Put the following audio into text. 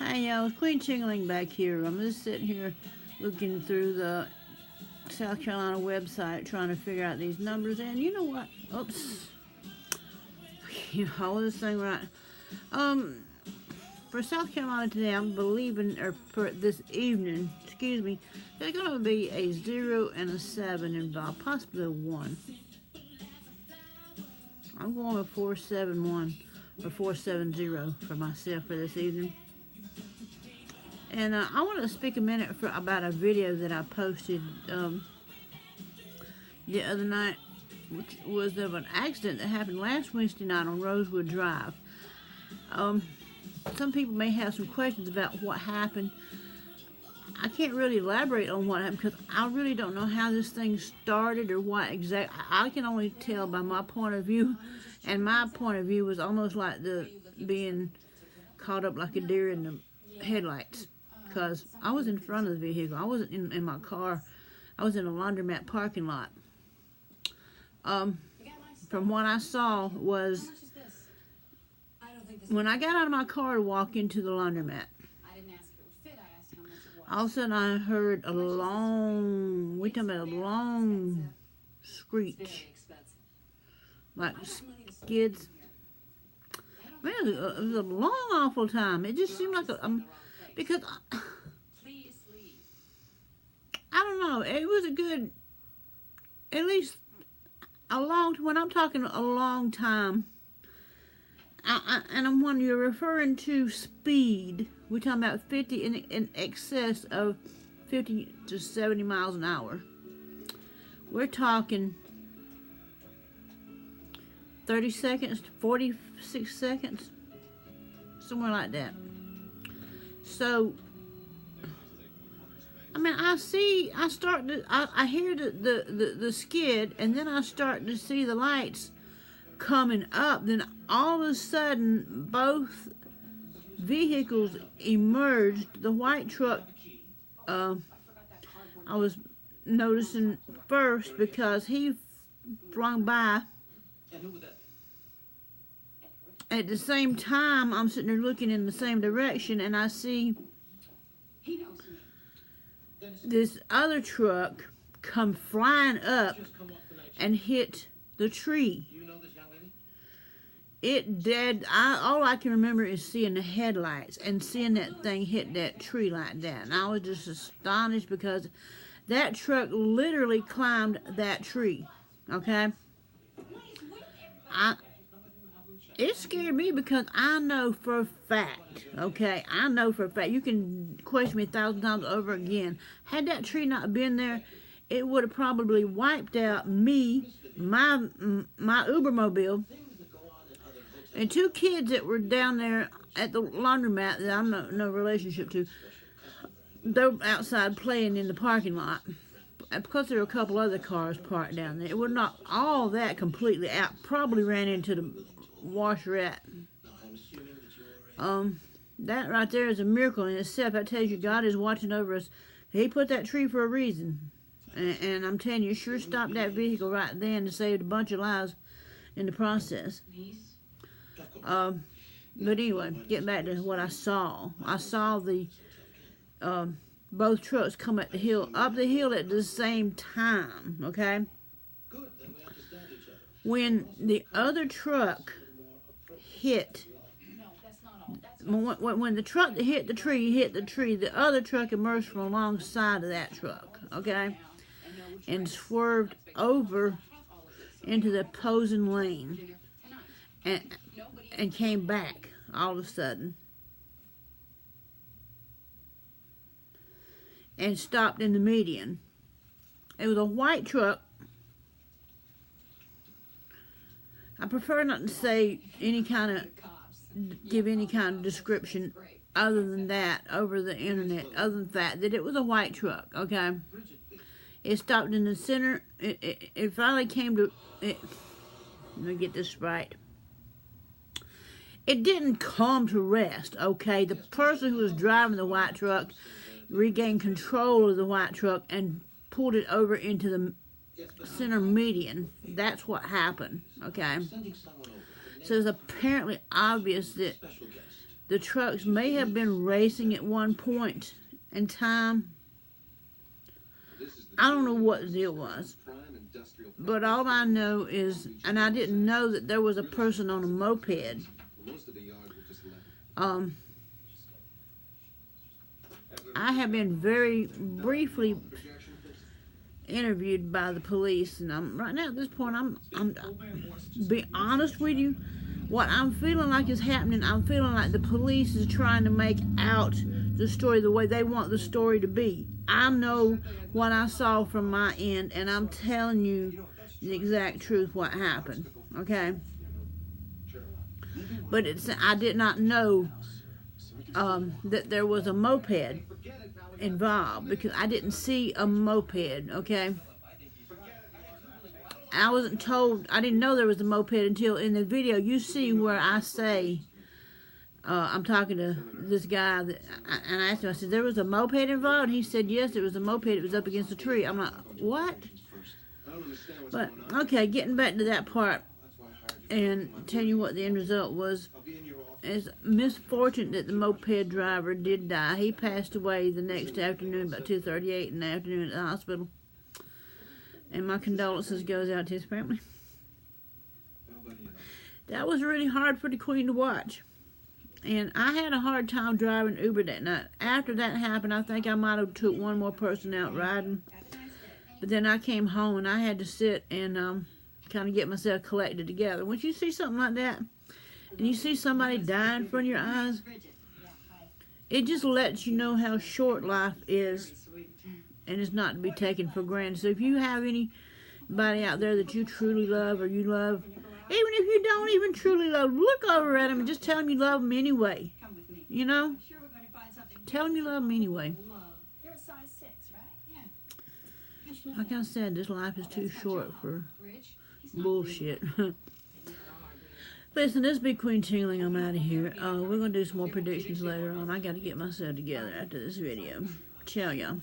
Hey y'all, Queen Chingling back here. I'm just sitting here looking through the South Carolina website trying to figure out these numbers, and you know what? Oops. Hold this thing right. For South Carolina today, I'm believing, or for this evening, excuse me, there's going to be a 0 and a 7 involved, possibly a 1. I'm going with 471 or 470 for myself for this evening. And I want to speak a minute about a video that I posted the other night, which was of an accident that happened last Wednesday night on Rosewood Drive. Some people may have some questions about what happened. I can't really elaborate on what happened because I really don't know how this thing started or what exactly. I can only tell by my point of view, and my point of view was almost like being caught up like a deer in the headlights. Because I was in front of the vehicle. I wasn't in my car. I was in a laundromat parking lot. From what I saw was, when I got out of my car to walk into the laundromat, all of a sudden I heard a long, we're talking about a long screech. Like skids. Man, it was a long, awful time. It just seemed like because I don't know, it was a good, at least a long, when I'm talking a long time, and I'm wondering, you're referring to speed, we're talking about 50 in excess of 50 to 70 miles an hour. We're talking 30 seconds, 46 seconds, somewhere like that. So, I mean, I hear the skid, and then I start to see the lights coming up. Then all of a sudden, both vehicles emerged. The white truck, I was noticing first because he flung by. At the same time, I'm sitting there looking in the same direction, and I see this other truck come flying up and hit the tree. All I can remember is seeing the headlights and seeing that thing hit that tree like that. And I was just astonished because that truck literally climbed that tree. Okay? It scared me because I know for a fact, okay, I know for a fact, you can question me 1,000 times over again, had that tree not been there, it would have probably wiped out me, my Ubermobile, and 2 kids that were down there at the laundromat that I'm no relationship to. They're outside playing in the parking lot. Because there were a couple other cars parked down there, it would knock all that completely out. Probably ran into the washerette. That right there is a miracle in itself. I tell you, God is watching over us. He put that tree for a reason, and I'm telling you, sure stopped that vehicle right then to save a bunch of lives in the process. But anyway, getting back to what I saw the both trucks come up the hill at the same time. Okay, when the other truck hit, when the truck that hit the tree, the other truck emerged from alongside of that truck, okay, and swerved over into the opposing lane, and came back all of a sudden, and stopped in the median. It was a white truck. I prefer not to say give any kind of description other than that over the internet, other than the fact that it was a white truck, okay? It stopped in the center. It finally came to, let me get this right. It didn't come to rest, okay? The person who was driving the white truck regained control of the white truck and pulled it over into the center median. That's what happened, okay? So it's apparently obvious that the trucks may have been racing at one point in time. I don't know what the deal was, but all I know is, and I didn't know that there was a person on a moped. I have been very briefly interviewed by the police, and I'm right now at this point. I'm be honest with you. What I'm feeling like is happening, I'm feeling like the police is trying to make out the story the way they want the story to be. I know what I saw from my end, and I'm telling you the exact truth what happened, okay? But I did not know that there was a moped involved, because I didn't see a moped, okay? I wasn't told, I didn't know there was a moped until in the video you see where I say, I'm talking to this guy, and I asked him, I said, there was a moped involved? And he said, yes, there was a moped, it was up against a tree. I'm like, what? But, okay, getting back to that part, and tell you what the end result was. It's misfortunate that the moped driver did die. He passed away the next afternoon, about 2:38 in the afternoon at the hospital. And my condolences goes out to his family. That was really hard for the Queen to watch. And I had a hard time driving Uber that night. After that happened, I think I might have took one more person out riding. But then I came home and I had to sit and kind of get myself collected together. Once you see something like that, and you see somebody die in front of your eyes, it just lets you know how short life is, and it's not to be taken for granted. So if you have anybody out there that you truly love, or you love, even if you don't even truly love, look over at them and just tell them you love them anyway. You know? Tell them you love them anyway. Like I said, this life is too short for bullshit. Listen, this be Queen Tingling. I'm out of here. We're going to do some more predictions later on. I got to get myself together after this video. Ciao, y'all.